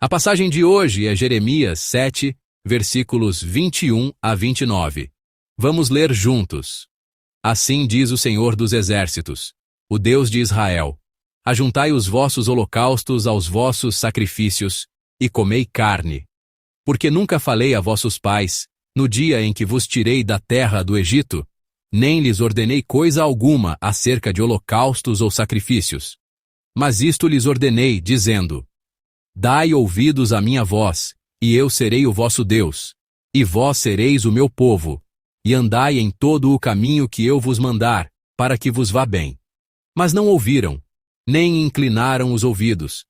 A passagem de hoje é Jeremias 7, versículos 21 a 29. Vamos ler juntos. Assim diz o Senhor dos Exércitos, o Deus de Israel: ajuntai os vossos holocaustos aos vossos sacrifícios, e comei carne. Porque nunca falei a vossos pais, no dia em que vos tirei da terra do Egito, nem lhes ordenei coisa alguma acerca de holocaustos ou sacrifícios. Mas isto lhes ordenei, dizendo: dai ouvidos à minha voz, e eu serei o vosso Deus, e vós sereis o meu povo, e andai em todo o caminho que eu vos mandar, para que vos vá bem. Mas não ouviram, nem inclinaram os ouvidos,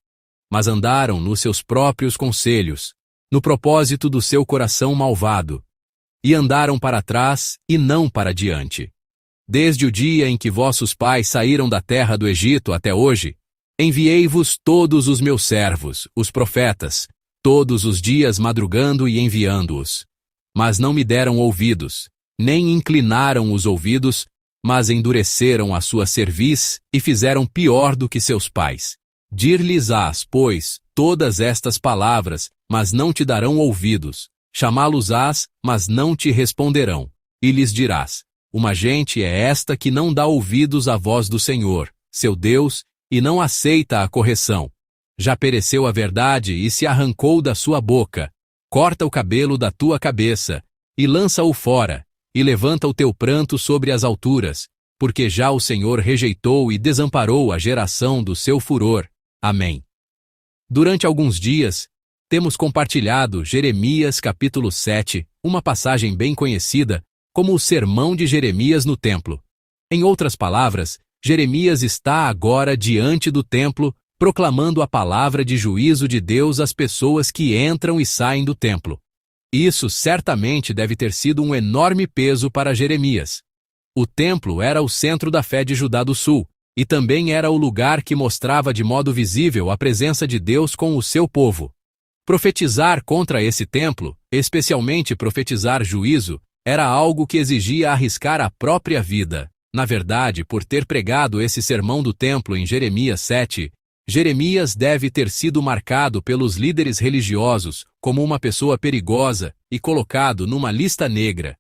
mas andaram nos seus próprios conselhos, no propósito do seu coração malvado, e andaram para trás e não para diante. Desde o dia em que vossos pais saíram da terra do Egito até hoje, enviei-vos todos os meus servos, os profetas, todos os dias madrugando e enviando-os. Mas não me deram ouvidos, nem inclinaram os ouvidos, mas endureceram a sua cerviz e fizeram pior do que seus pais. Dir-lhes-ás, pois, todas estas palavras, mas não te darão ouvidos. Chamá-los-ás, mas não te responderão. E lhes dirás: uma gente é esta que não dá ouvidos à voz do Senhor, seu Deus, e não aceita a correção. Já pereceu a verdade e se arrancou da sua boca. Corta o cabelo da tua cabeça, e lança-o fora, e levanta o teu pranto sobre as alturas, porque já o Senhor rejeitou e desamparou a geração do seu furor. Amém. Durante alguns dias, temos compartilhado Jeremias capítulo 7, uma passagem bem conhecida como o Sermão de Jeremias no templo. Em outras palavras, Jeremias está agora diante do templo, proclamando a palavra de juízo de Deus às pessoas que entram e saem do templo. Isso certamente deve ter sido um enorme peso para Jeremias. O templo era o centro da fé de Judá do Sul, e também era o lugar que mostrava de modo visível a presença de Deus com o seu povo. Profetizar contra esse templo, especialmente profetizar juízo, era algo que exigia arriscar a própria vida. Na verdade, por ter pregado esse sermão do templo em Jeremias 7, Jeremias deve ter sido marcado pelos líderes religiosos como uma pessoa perigosa e colocado numa lista negra.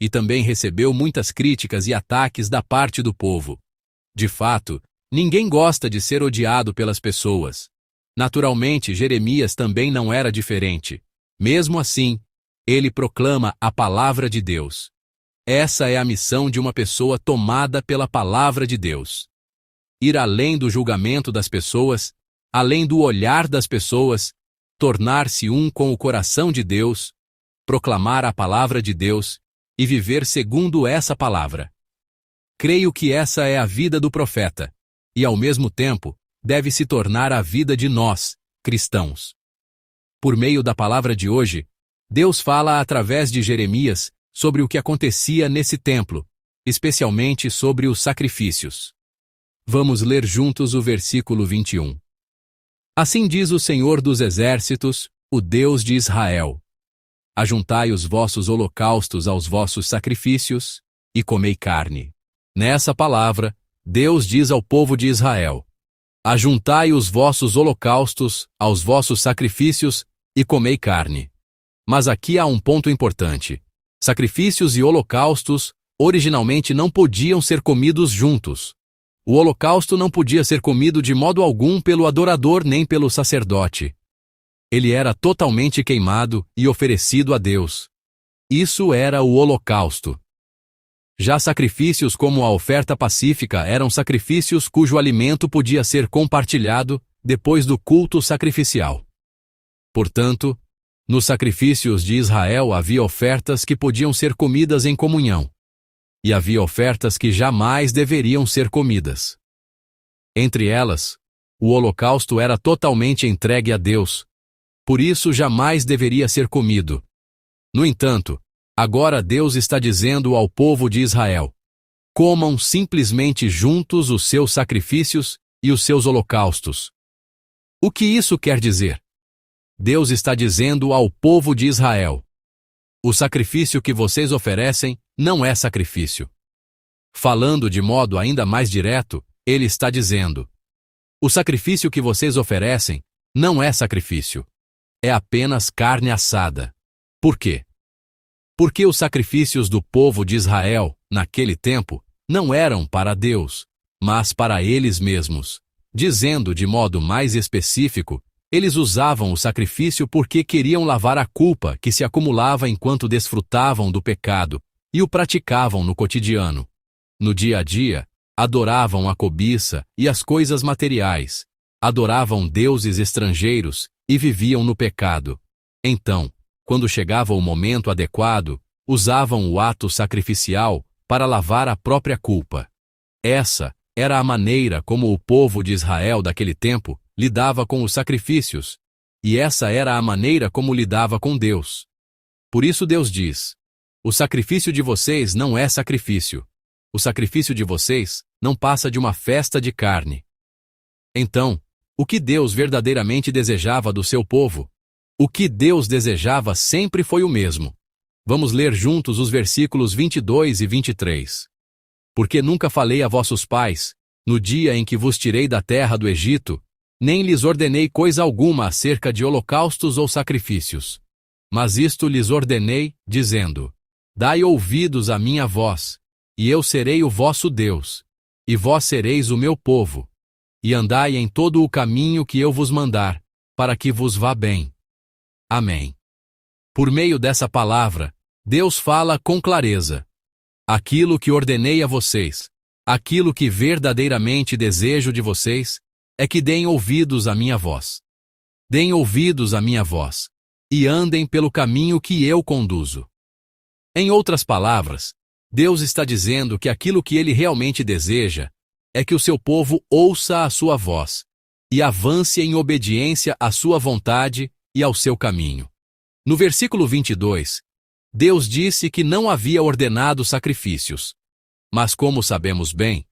E também recebeu muitas críticas e ataques da parte do povo. De fato, ninguém gosta de ser odiado pelas pessoas. Naturalmente, Jeremias também não era diferente. Mesmo assim, ele proclama a palavra de Deus. Essa é a missão de uma pessoa tomada pela palavra de Deus. Ir além do julgamento das pessoas, além do olhar das pessoas, tornar-se um com o coração de Deus, proclamar a palavra de Deus e viver segundo essa palavra. Creio que essa é a vida do profeta, e ao mesmo tempo, deve se tornar a vida de nós, cristãos. Por meio da palavra de hoje, Deus fala através de Jeremias sobre o que acontecia nesse templo, especialmente sobre os sacrifícios. Vamos ler juntos o versículo 21. Assim diz o Senhor dos Exércitos, o Deus de Israel: ajuntai os vossos holocaustos aos vossos sacrifícios, e comei carne. Nessa palavra, Deus diz ao povo de Israel: ajuntai os vossos holocaustos aos vossos sacrifícios, e comei carne. Mas aqui há um ponto importante. Sacrifícios e holocaustos originalmente não podiam ser comidos juntos. O holocausto não podia ser comido de modo algum pelo adorador nem pelo sacerdote. Ele era totalmente queimado e oferecido a Deus. Isso era o holocausto. Já sacrifícios como a oferta pacífica eram sacrifícios cujo alimento podia ser compartilhado depois do culto sacrificial. Portanto, nos sacrifícios de Israel havia ofertas que podiam ser comidas em comunhão, e havia ofertas que jamais deveriam ser comidas. Entre elas, o holocausto era totalmente entregue a Deus, por isso jamais deveria ser comido. No entanto, agora Deus está dizendo ao povo de Israel: comam simplesmente juntos os seus sacrifícios e os seus holocaustos. O que isso quer dizer? Deus está dizendo ao povo de Israel: o sacrifício que vocês oferecem não é sacrifício. Falando de modo ainda mais direto, ele está dizendo: o sacrifício que vocês oferecem não é sacrifício. é apenas carne assada. Por quê? Porque os sacrifícios do povo de Israel, naquele tempo, não eram para Deus, mas para eles mesmos. Dizendo de modo mais específico, eles usavam o sacrifício porque queriam lavar a culpa que se acumulava enquanto desfrutavam do pecado e o praticavam no cotidiano. No dia a dia, adoravam a cobiça e as coisas materiais, adoravam deuses estrangeiros e viviam no pecado. Então, quando chegava o momento adequado, usavam o ato sacrificial para lavar a própria culpa. Essa era a maneira como o povo de Israel daquele tempo lidava com os sacrifícios, e essa era a maneira como lidava com Deus. Por isso Deus diz: o sacrifício de vocês não é sacrifício. O sacrifício de vocês não passa de uma festa de carne. Então, o que Deus verdadeiramente desejava do seu povo? O que Deus desejava sempre foi o mesmo. Vamos ler juntos os versículos 22 e 23. Porque nunca falei a vossos pais, no dia em que vos tirei da terra do Egito, nem lhes ordenei coisa alguma acerca de holocaustos ou sacrifícios. Mas isto lhes ordenei, dizendo: dai ouvidos à minha voz, e eu serei o vosso Deus, e vós sereis o meu povo. E andai em todo o caminho que eu vos mandar, para que vos vá bem. Amém. Por meio dessa palavra, Deus fala com clareza. Aquilo que ordenei a vocês, aquilo que verdadeiramente desejo de vocês, é que deem ouvidos à minha voz. Deem ouvidos à minha voz, e andem pelo caminho que eu conduzo. Em outras palavras, Deus está dizendo que aquilo que Ele realmente deseja é que o seu povo ouça a sua voz e avance em obediência à sua vontade e ao seu caminho. No versículo 22, Deus disse que não havia ordenado sacrifícios. Mas como sabemos bem,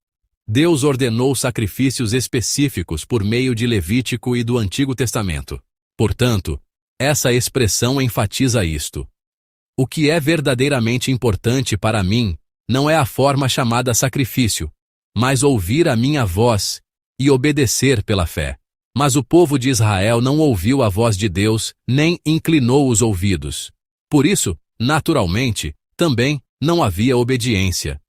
Deus ordenou sacrifícios específicos por meio de Levítico e do Antigo Testamento. Portanto, essa expressão enfatiza isto. O que é verdadeiramente importante para mim não é a forma chamada sacrifício, mas ouvir a minha voz e obedecer pela fé. Mas o povo de Israel não ouviu a voz de Deus, nem inclinou os ouvidos. Por isso, naturalmente, também não havia obediência.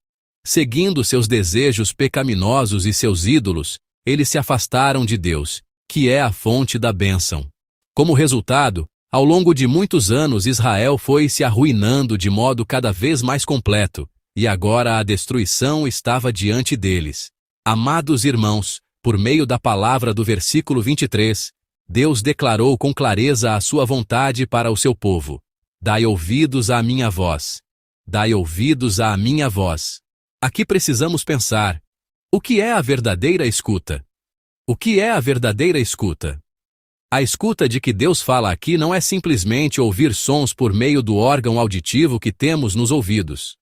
Seguindo seus desejos pecaminosos e seus ídolos, eles se afastaram de Deus, que é a fonte da bênção. Como resultado, ao longo de muitos anos Israel foi se arruinando de modo cada vez mais completo, e agora a destruição estava diante deles. Amados irmãos, por meio da palavra do versículo 23, Deus declarou com clareza a sua vontade para o seu povo. Dai ouvidos à minha voz. Dai ouvidos à minha voz. Aqui precisamos pensar: o que é a verdadeira escuta? O que é a verdadeira escuta? A escuta de que Deus fala aqui não é simplesmente ouvir sons por meio do órgão auditivo que temos nos ouvidos.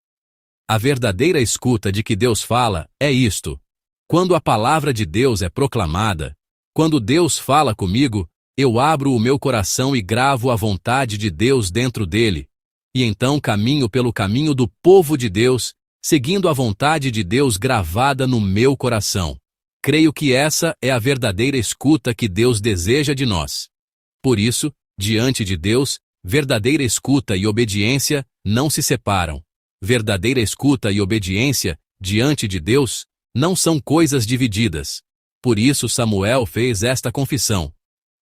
A verdadeira escuta de que Deus fala é isto: quando a palavra de Deus é proclamada, quando Deus fala comigo, eu abro o meu coração e gravo a vontade de Deus dentro dele, e então caminho pelo caminho do povo de Deus, seguindo a vontade de Deus gravada no meu coração. Creio que essa é a verdadeira escuta que Deus deseja de nós. Por isso, diante de Deus, verdadeira escuta e obediência não se separam. Verdadeira escuta e obediência, diante de Deus, não são coisas divididas. Por isso Samuel fez esta confissão.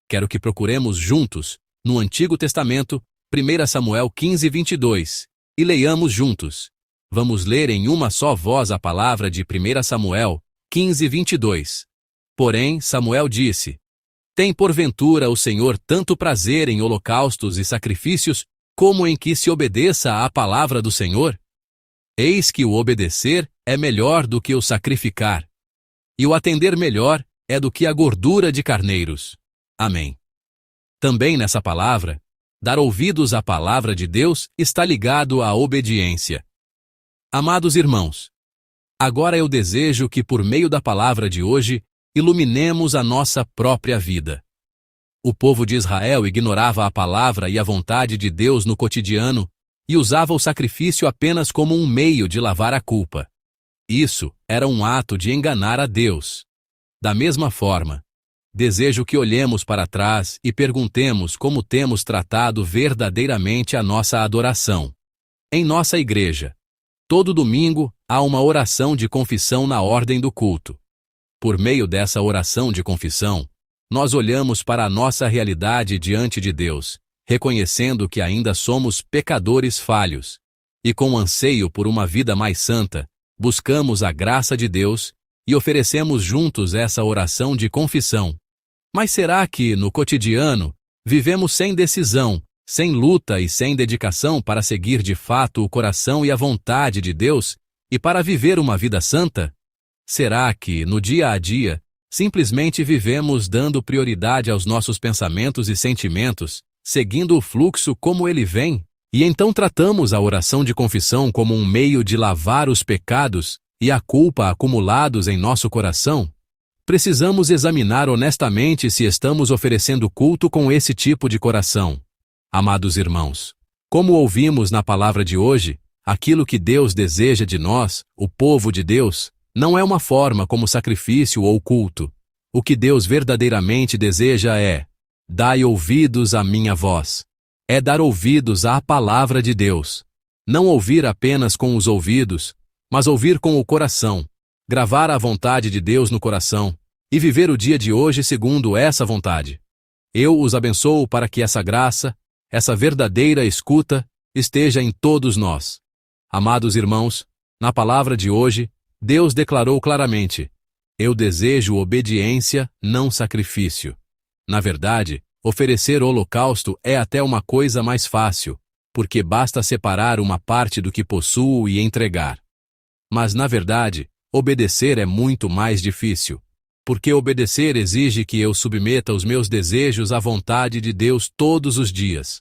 Quero que procuremos juntos, no Antigo Testamento, 1 Samuel 15, 22, e leiamos juntos. Vamos ler em uma só voz a palavra de 1 Samuel 15, 22. Porém, Samuel disse: tem porventura o Senhor tanto prazer em holocaustos e sacrifícios, como em que se obedeça à palavra do Senhor? Eis que o obedecer é melhor do que o sacrificar, e o atender melhor é do que a gordura de carneiros. Amém. Também nessa palavra, dar ouvidos à palavra de Deus está ligado à obediência. Amados irmãos, agora eu desejo que por meio da palavra de hoje, iluminemos a nossa própria vida. O povo de Israel ignorava a palavra e a vontade de Deus no cotidiano e usava o sacrifício apenas como um meio de lavar a culpa. Isso era um ato de enganar a Deus. Da mesma forma, desejo que olhemos para trás e perguntemos como temos tratado verdadeiramente a nossa adoração. Em nossa igreja, todo domingo há uma oração de confissão na ordem do culto. Por meio dessa oração de confissão, nós olhamos para a nossa realidade diante de Deus, reconhecendo que ainda somos pecadores falhos, e com anseio por uma vida mais santa, buscamos a graça de Deus e oferecemos juntos essa oração de confissão. Mas será que, no cotidiano, vivemos sem decisão, sem luta e sem dedicação para seguir de fato o coração e a vontade de Deus e para viver uma vida santa? Será que, no dia a dia, simplesmente vivemos dando prioridade aos nossos pensamentos e sentimentos, seguindo o fluxo como ele vem, e então tratamos a oração de confissão como um meio de lavar os pecados e a culpa acumulados em nosso coração? Precisamos examinar honestamente se estamos oferecendo culto com esse tipo de coração. Amados irmãos, como ouvimos na palavra de hoje, aquilo que Deus deseja de nós, o povo de Deus, não é uma forma como sacrifício ou culto. O que Deus verdadeiramente deseja é: dai ouvidos à minha voz. É dar ouvidos à palavra de Deus. Não ouvir apenas com os ouvidos, mas ouvir com o coração. Gravar a vontade de Deus no coração e viver o dia de hoje segundo essa vontade. Eu os abençoo para que essa graça, essa verdadeira escuta, esteja em todos nós. Amados irmãos, na palavra de hoje, Deus declarou claramente: eu desejo obediência, não sacrifício. Na verdade, oferecer holocausto é até uma coisa mais fácil, porque basta separar uma parte do que possuo e entregar. Mas, na verdade, obedecer é muito mais difícil, porque obedecer exige que eu submeta os meus desejos à vontade de Deus todos os dias.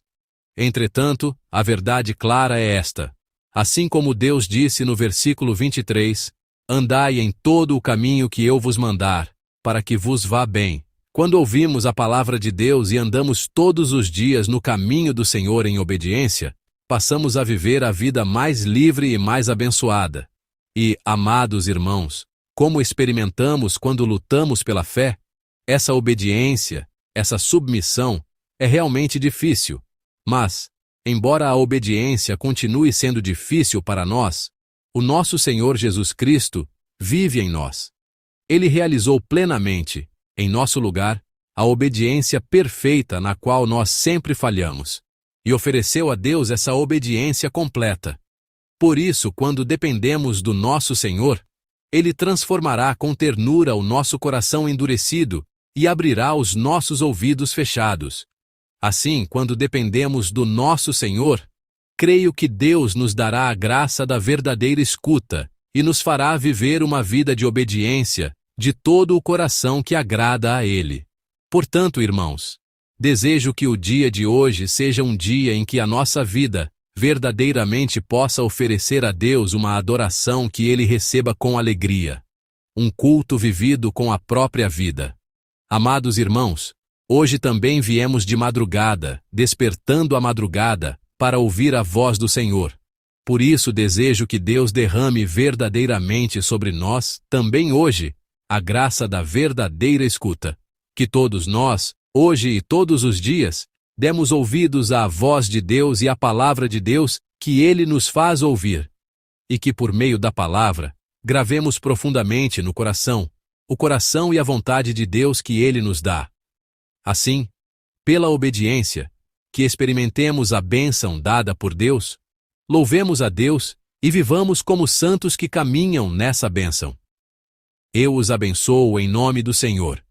Entretanto, a verdade clara é esta: assim como Deus disse no versículo 23, andai em todo o caminho que eu vos mandar, para que vos vá bem. Quando ouvimos a palavra de Deus e andamos todos os dias no caminho do Senhor em obediência, passamos a viver a vida mais livre e mais abençoada. E, amados irmãos, como experimentamos quando lutamos pela fé, essa obediência, essa submissão, é realmente difícil. Mas, embora a obediência continue sendo difícil para nós, o nosso Senhor Jesus Cristo vive em nós. Ele realizou plenamente, em nosso lugar, a obediência perfeita na qual nós sempre falhamos, e ofereceu a Deus essa obediência completa. Por isso, quando dependemos do nosso Senhor, Ele transformará com ternura o nosso coração endurecido e abrirá os nossos ouvidos fechados. Assim, quando dependemos do nosso Senhor, creio que Deus nos dará a graça da verdadeira escuta e nos fará viver uma vida de obediência de todo o coração que agrada a Ele. Portanto, irmãos, desejo que o dia de hoje seja um dia em que a nossa vida verdadeiramente possa oferecer a Deus uma adoração que Ele receba com alegria. Um culto vivido com a própria vida. Amados irmãos, hoje também viemos de madrugada, despertando a madrugada, para ouvir a voz do Senhor. Por isso desejo que Deus derrame verdadeiramente sobre nós, também hoje, a graça da verdadeira escuta. Que todos nós, hoje e todos os dias, demos ouvidos à voz de Deus e à palavra de Deus que Ele nos faz ouvir. E que por meio da palavra, gravemos profundamente no coração, o coração e a vontade de Deus que Ele nos dá. Assim, pela obediência, que experimentemos a bênção dada por Deus, louvemos a Deus e vivamos como santos que caminham nessa bênção. Eu os abençoo em nome do Senhor.